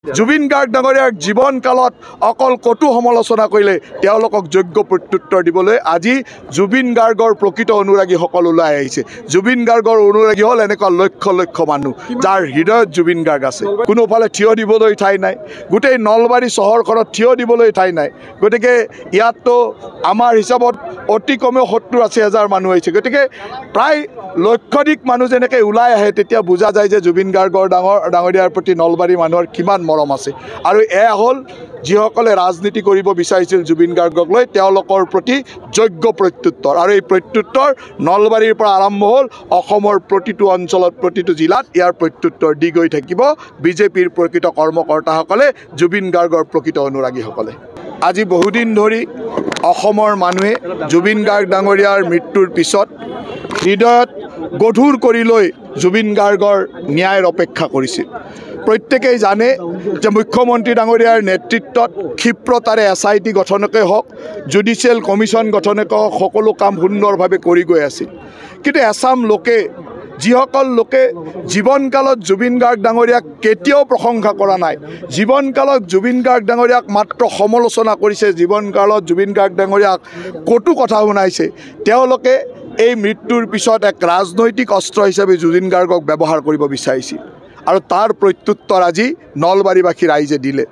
জুবিন গাৰ্গ ডাঙৰীয়াৰ জীৱন কালত অকল কটু সমালোচনা কৰিলে তেওঁলোকক যোগ্য প্ৰত্যুত্তৰ দিবলৈ আজি জুবিন গাৰ্গৰ প্ৰকৃত অনুৰাগীসকল ওলাই আহিছে। জুবিন গাৰ্গৰ অনুৰাগী হ'ল এনেকুৱা লক্ষ লক্ষ মানুহ যাৰ হৃদয়ত জুবিন গাৰ্গ আছে। কোনোফালে থিয় দিবলৈ ঠাই নাই, গোটেই নলবাৰী চহৰখনত থিয় দিবলৈ ঠাই নাই। গতিকে ইয়াততো আমাৰ হিচাপত অতি কমেও ৭০-৮০ মানুহ আহিছে। গতিকে প্ৰায় লক্ষাধিক মানুহ যেনেকৈ ওলাই আহে তেতিয়া বুজা যায় যে জুবিন গাৰ্গৰ ডাঙৰীয়াৰ প্ৰতি নলবাৰী মানুহৰ কিমান মৰম আছে। আৰু এয়া হ'ল যিসকলে ৰাজনীতি কৰিব বিচাৰিছিল জুবিন গাৰ্গক লৈ তেওঁলোকৰ প্ৰতি যোগ্য প্ৰত্যুত্তৰ। আৰু এই প্ৰত্যুত্তৰ নলবাৰীৰ পৰা আৰম্ভ হ'ল অসমৰ প্ৰতিটো অঞ্চলত প্ৰতিটো জিলাত ইয়াৰ প্ৰত্যুত্তৰ দি গৈ থাকিব বিজেপিৰ প্ৰকৃত কৰ্মকৰ্তাসকলে, জুবিন গাৰ্গৰ প্ৰকৃত অনুৰাগীসকলে। আজি বহুদিন ধৰি অসমৰ মানুহে জুবিন গাৰ্গ ডাঙৰীয়াৰ মৃত্যুৰ পিছত হৃদয়ত গধুৰ কৰি লৈ জুবিন গাৰ্গৰ ন্যায়ৰ অপেক্ষা কৰিছিল। প্ৰত্যেকেই জানে যে মুখ্যমন্ত্ৰী ডাঙৰীয়াৰ নেতৃত্বত ক্ষিপ্ৰতাৰে SIT গঠনকে হওক, জুডিচিয়েল কমিশ্যন গঠনকে হওক, সকলো কাম সুন্দৰভাৱে কৰি গৈ আছিল। কিন্তু এচাম লোকে, যিসকল লোকে জীৱনকালত জুবিন গাৰ্গ ডাঙৰীয়াক কেতিয়াও প্ৰশংসা কৰা নাই, জীৱনকালত জুবিন গাৰ্গ ডাঙৰীয়াক মাত্ৰ সমালোচনা কৰিছে, জীৱনকালত জুবিন গাৰ্গ ডাঙৰীয়াক কটু কথা শুনাইছে, তেওঁলোকে এই মৃত্যুৰ পিছত এক ৰাজনৈতিক অস্ত্ৰ হিচাপে জুবিন গাৰ্গক ব্যৱহাৰ কৰিব বিচাৰিছিল। আৰু তাৰ প্ৰত্যুত্তৰ আজি নলবাৰীবাসী ৰাইজে দিলে।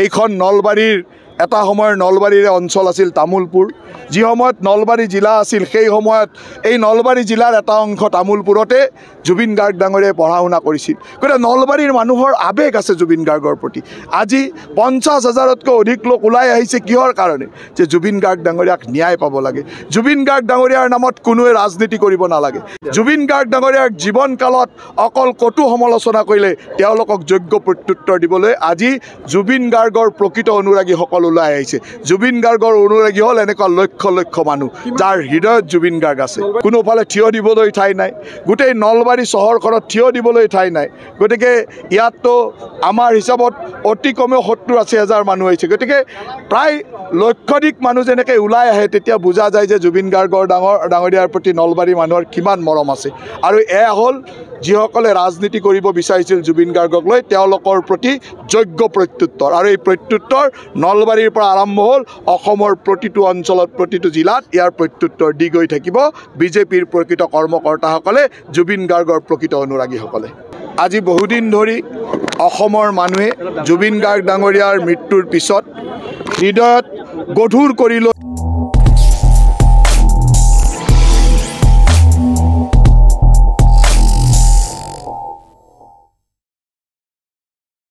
এইখন নলবাৰীৰ এটা সময়ৰ নলবাৰীৰে অঞ্চল আছিল তামোলপুৰ। যি সময়ত নলবাৰী জিলা আছিল সেই সময়ত এই নলবাৰী জিলাৰ এটা অংশ তামোলপুৰতে জুবিন গাৰ্গ ডাঙৰীয়াই পঢ়া শুনা কৰিছিল। গতিকে নলবাৰীৰ মানুহৰ আৱেগ আছে জুবিন গাৰ্গৰ প্ৰতি। আজি ৫০,০০০তকৈ অধিক লোক ওলাই আহিছে কিহৰ কাৰণে? যে জুবিন গাৰ্গ ডাঙৰীয়াক ন্যায় পাব লাগে, জুবিন গাৰ্গ ডাঙৰীয়াৰ নামত কোনোৱে ৰাজনীতি কৰিব নালাগে। জুবিন গাৰ্গ ডাঙৰীয়াৰ জীৱন কালত অকল কটু সমালোচনা কৰিলে তেওঁলোকক যোগ্য প্ৰত্যুত্তৰ দিবলৈ আজি জুবিন গাৰ্গৰ প্ৰকৃত অনুৰাগীসকল ওলাই আহিছে। জুবিন গাৰ্গৰ অনুৰাগী হ'ল এনেকুৱা লক্ষ লক্ষ মানুহ যাৰ হৃদয়ত জুবিন গাৰ্গ আছে। কোনোফালে থিয় দিবলৈ ঠাই নাই, গোটেই নলবাৰী চহৰখনত থিয় দিবলৈ ঠাই নাই। গতিকে ইয়াততো আমাৰ হিচাপত অতি কমেও ৭০-৮০ মানুহ আহিছে। গতিকে প্ৰায় লক্ষাধিক মানুহ যেনেকৈ ওলাই আহে তেতিয়া বুজা যায় যে জুবিন গাৰ্গৰ ডাঙৰীয়াৰ প্ৰতি নলবাৰী মানুহৰ কিমান মৰম আছে। আৰু এয়া হ'ল যিসকলে ৰাজনীতি কৰিব বিচাৰিছিল জুবিন গাৰ্গক লৈ তেওঁলোকৰ প্ৰতি যোগ্য প্ৰত্যুত্তৰ। আৰু এই প্ৰত্যুত্তৰ নলবাৰীৰ পৰা আৰম্ভ হ'ল অসমৰ প্ৰতিটো অঞ্চলত প্ৰতিটো জিলাত ইয়াৰ প্ৰত্যুত্তৰ দি গৈ থাকিব বিজেপিৰ প্ৰকৃত কৰ্মকৰ্তাসকলে, জুবিন গাৰ্গৰ প্ৰকৃত অনুৰাগীসকলে। আজি বহুদিন ধৰি অসমৰ মানুহে জুবিন গাৰ্গ ডাঙৰীয়াৰ মৃত্যুৰ পিছত হৃদয়ত গধুৰ কৰি লৈ